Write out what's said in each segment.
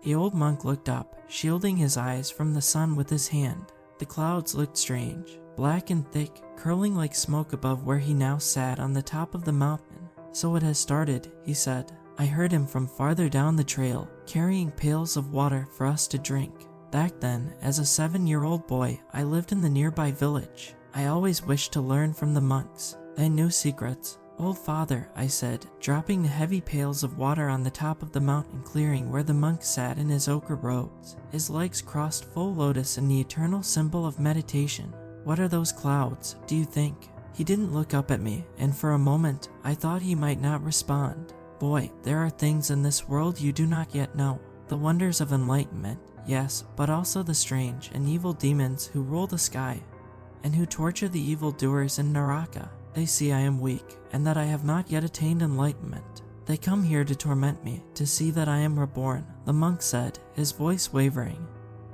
The old monk looked up, shielding his eyes from the sun with his hand. The clouds looked strange, black and thick, curling like smoke above where he now sat on the top of the mountain. "So it has started," he said. "I heard him from farther down the trail, carrying pails of water for us to drink. Back then, as a 7-year-old boy, I lived in the nearby village. I always wished to learn from the monks. They knew secrets." "Old father," I said, dropping the heavy pails of water on the top of the mountain clearing where the monk sat in his ochre robes, his legs crossed full lotus in the eternal symbol of meditation. "What are those clouds, do you think?" He didn't look up at me, and for a moment, I thought he might not respond. "Boy, there are things in this world you do not yet know. The wonders of enlightenment, yes, but also the strange and evil demons who rule the sky, and who torture the evildoers in Naraka. They see I am weak, and that I have not yet attained enlightenment. They come here to torment me, to see that I am reborn," the monk said, his voice wavering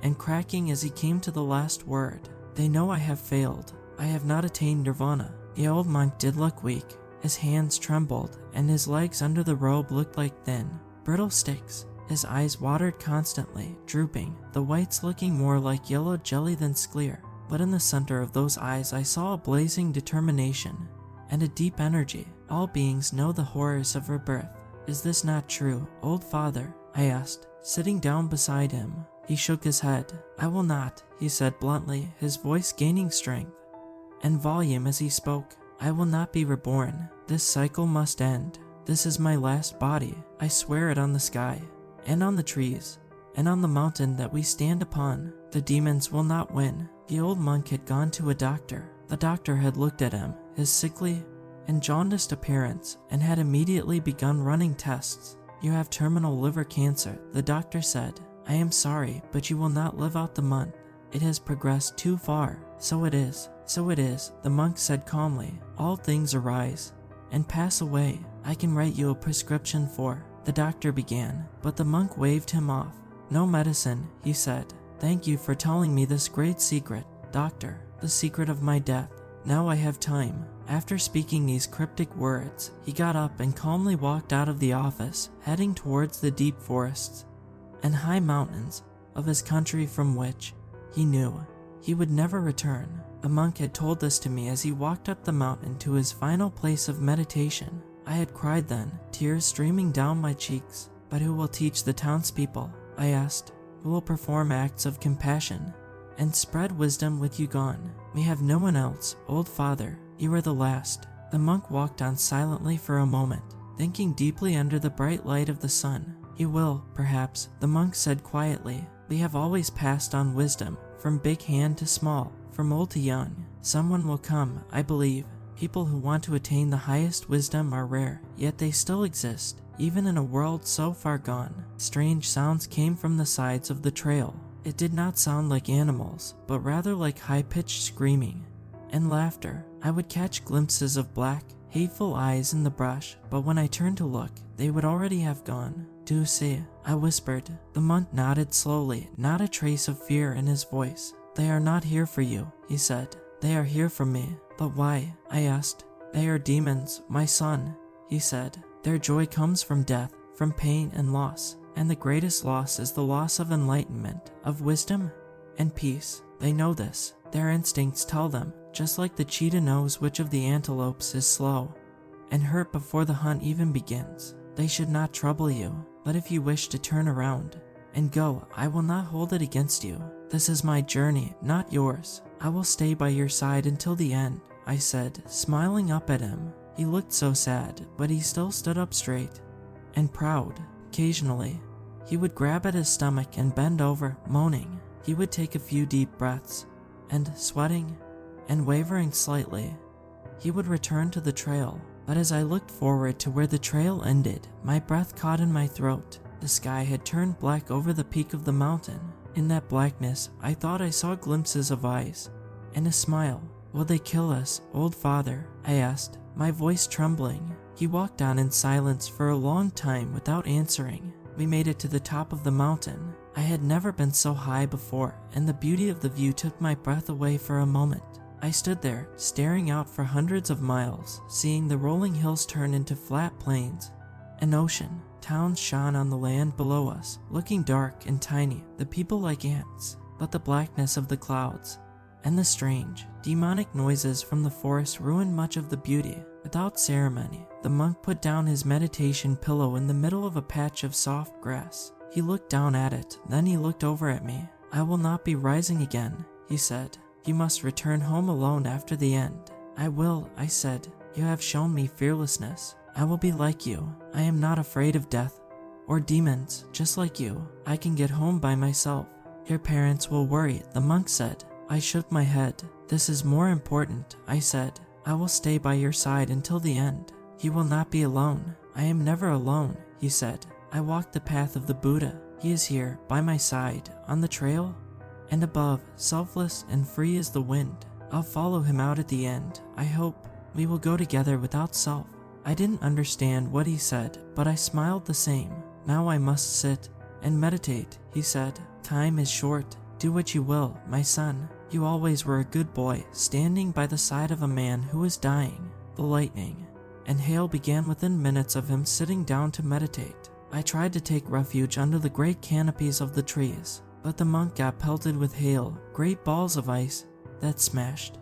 and cracking as he came to the last word. "They know I have failed. I have not attained nirvana." The old monk did look weak. His hands trembled, and his legs under the robe looked like thin, brittle sticks. His eyes watered constantly, drooping, the whites looking more like yellow jelly than clear. But in the center of those eyes I saw a blazing determination and a deep energy. "All beings know the horrors of rebirth. Is this not true, old father?" I asked, sitting down beside him. He shook his head. "I will not," he said bluntly, his voice gaining strength and volume as he spoke. "I will not be reborn. This cycle must end. This is my last body. I swear it on the sky, and on the trees, and on the mountain that we stand upon. The demons will not win." The old monk had gone to a doctor. The doctor had looked at him, his sickly and jaundiced appearance, and had immediately begun running tests. "You have terminal liver cancer," the doctor said. "I am sorry, but you will not live out the month. It has progressed too far." "So it is, so it is," the monk said calmly. "All things arise and pass away. I can write you a prescription for—" the doctor began, but the monk waved him off. "No medicine," he said. "Thank you for telling me this great secret, doctor, the secret of my death. Now I have time." After speaking these cryptic words, he got up and calmly walked out of the office, heading towards the deep forests and high mountains of his country from which, he knew, he would never return. The monk had told this to me as he walked up the mountain to his final place of meditation. I had cried then, tears streaming down my cheeks. "But who will teach the townspeople?" I asked. "Who will perform acts of compassion and spread wisdom with you gone? We have no one else, old father. You are the last." The monk walked on silently for a moment, thinking deeply under the bright light of the sun. "You will, perhaps," the monk said quietly. "We have always passed on wisdom, from big hand to small, from old to young. Someone will come, I believe. People who want to attain the highest wisdom are rare, yet they still exist, even in a world so far gone." Strange sounds came from the sides of the trail. It did not sound like animals, but rather like high-pitched screaming and laughter. I would catch glimpses of black, hateful eyes in the brush, but when I turned to look, they would already have gone. "Do you see?" I whispered. The monk nodded slowly, not a trace of fear in his voice. "They are not here for you," he said. "They are here for me." "But why?" I asked. "They are demons, my son," he said. "Their joy comes from death, from pain and loss. And the greatest loss is the loss of enlightenment, of wisdom, and peace. They know this. Their instincts tell them, just like the cheetah knows which of the antelopes is slow and hurt before the hunt even begins. They should not trouble you, but if you wish to turn around and go, I will not hold it against you. This is my journey, not yours. I will stay by your side until the end," I said, smiling up at him. He looked so sad, but he still stood up straight and proud. Occasionally, he would grab at his stomach and bend over, moaning. He would take a few deep breaths, and sweating and wavering slightly, he would return to the trail. But as I looked forward to where the trail ended, my breath caught in my throat. The sky had turned black over the peak of the mountain. In that blackness, I thought I saw glimpses of eyes and a smile. "Will they kill us, old father?" I asked, my voice trembling. He walked on in silence for a long time without answering. We made it to the top of the mountain. I had never been so high before, and the beauty of the view took my breath away for a moment. I stood there, staring out for hundreds of miles, seeing the rolling hills turn into flat plains, an ocean. Towns shone on the land below us, looking dark and tiny, the people like ants. But the blackness of the clouds and the strange, demonic noises from the forest ruined much of the beauty. Without ceremony, the monk put down his meditation pillow in the middle of a patch of soft grass. He looked down at it, then he looked over at me. "I will not be rising again," he said. "You must return home alone after the end." "I will," I said. "You have shown me fearlessness. I will be like you. I am not afraid of death or demons, just like you. I can get home by myself." "Your parents will worry," the monk said. I shook my head. "This is more important," I said. "I will stay by your side until the end. You will not be alone." "I am never alone," he said. "I walk the path of the Buddha. He is here, by my side, on the trail, and above, selfless and free as the wind. I'll follow him out at the end. I hope we will go together without self." I didn't understand what he said, but I smiled the same. "Now I must sit and meditate," he said. "Time is short. Do what you will, my son. You always were a good boy, standing by the side of a man who was dying." The lightning and hail began within minutes of him sitting down to meditate. I tried to take refuge under the great canopies of the trees, but the monk got pelted with hail, great balls of ice that smashed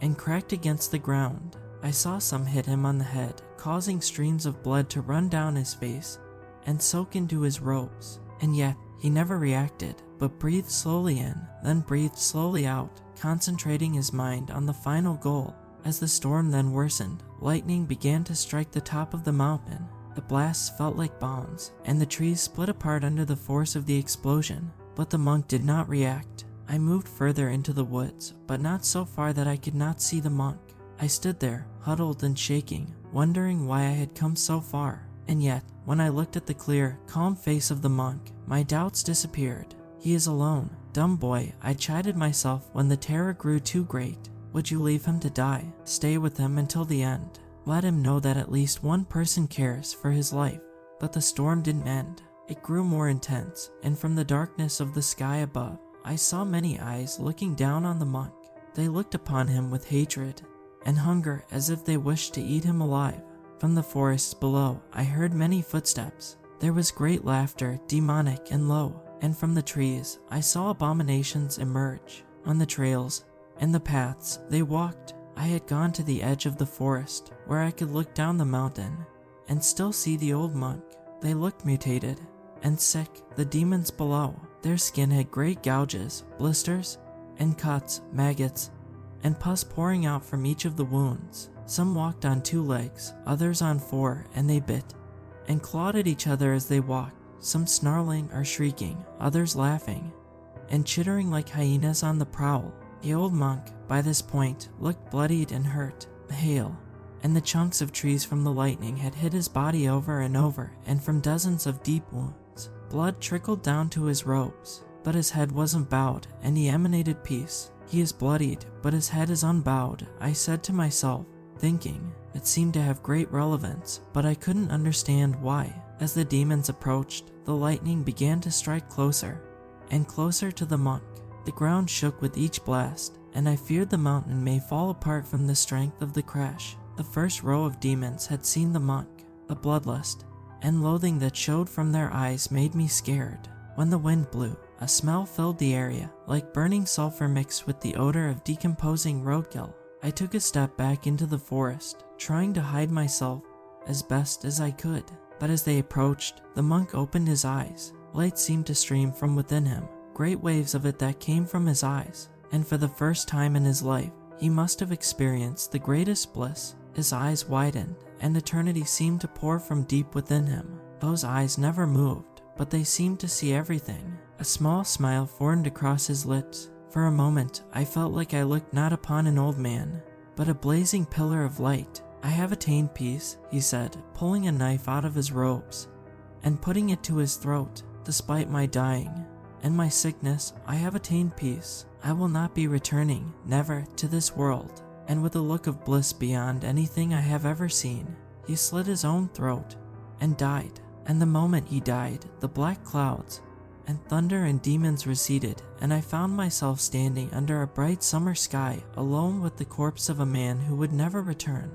and cracked against the ground. I saw some hit him on the head, causing streams of blood to run down his face and soak into his robes. And yet, he never reacted, but breathed slowly in, then breathed slowly out, concentrating his mind on the final goal. As the storm then worsened, lightning began to strike the top of the mountain. The blasts felt like bombs, and the trees split apart under the force of the explosion. But the monk did not react. I moved further into the woods, but not so far that I could not see the monk. I stood there, huddled and shaking, wondering why I had come so far. And yet, when I looked at the clear, calm face of the monk, my doubts disappeared. "He is alone. Dumb boy," I chided myself when the terror grew too great. "Would you leave him to die? Stay with him until the end. Let him know that at least one person cares for his life." But the storm didn't end. It grew more intense, and from the darkness of the sky above, I saw many eyes looking down on the monk. They looked upon him with hatred and hunger, as if they wished to eat him alive. From the forests below, I heard many footsteps. There was great laughter, demonic and low, and from the trees, I saw abominations emerge. On the trails and the paths they walked. I had gone to the edge of the forest, where I could look down the mountain and still see the old monk. They looked mutated and sick, the demons below. Their skin had great gouges, blisters, and cuts, maggots, and pus pouring out from each of the wounds. Some walked on 2 legs, others on 4, and they bit and clawed at each other as they walked, some snarling or shrieking, others laughing and chittering like hyenas on the prowl. The old monk, by this point, looked bloodied and hurt. The hail and the chunks of trees from the lightning had hit his body over and over, and from dozens of deep wounds, blood trickled down to his robes. But his head wasn't bowed, and he emanated peace. "He is bloodied, but his head is unbowed," I said to myself, thinking. It seemed to have great relevance, but I couldn't understand why. As the demons approached, the lightning began to strike closer and closer to the monk. The ground shook with each blast, and I feared the mountain may fall apart from the strength of the crash. The first row of demons had seen the monk. The bloodlust and loathing that showed from their eyes made me scared. When the wind blew, a smell filled the area, like burning sulfur mixed with the odor of decomposing roadkill. I took a step back into the forest, trying to hide myself as best as I could. But as they approached, the monk opened his eyes. Light seemed to stream from within him, great waves of it that came from his eyes. And for the first time in his life, he must have experienced the greatest bliss. His eyes widened, and eternity seemed to pour from deep within him. Those eyes never moved, but they seemed to see everything. A small smile formed across his lips. For a moment, I felt like I looked not upon an old man, but a blazing pillar of light. "I have attained peace," he said, pulling a knife out of his robes and putting it to his throat. "Despite my dying and my sickness, I have attained peace. I will not be returning, never, to this world." And with a look of bliss beyond anything I have ever seen, he slit his own throat and died. And the moment he died, the black clouds and thunder and demons receded, and I found myself standing under a bright summer sky, alone with the corpse of a man who would never return.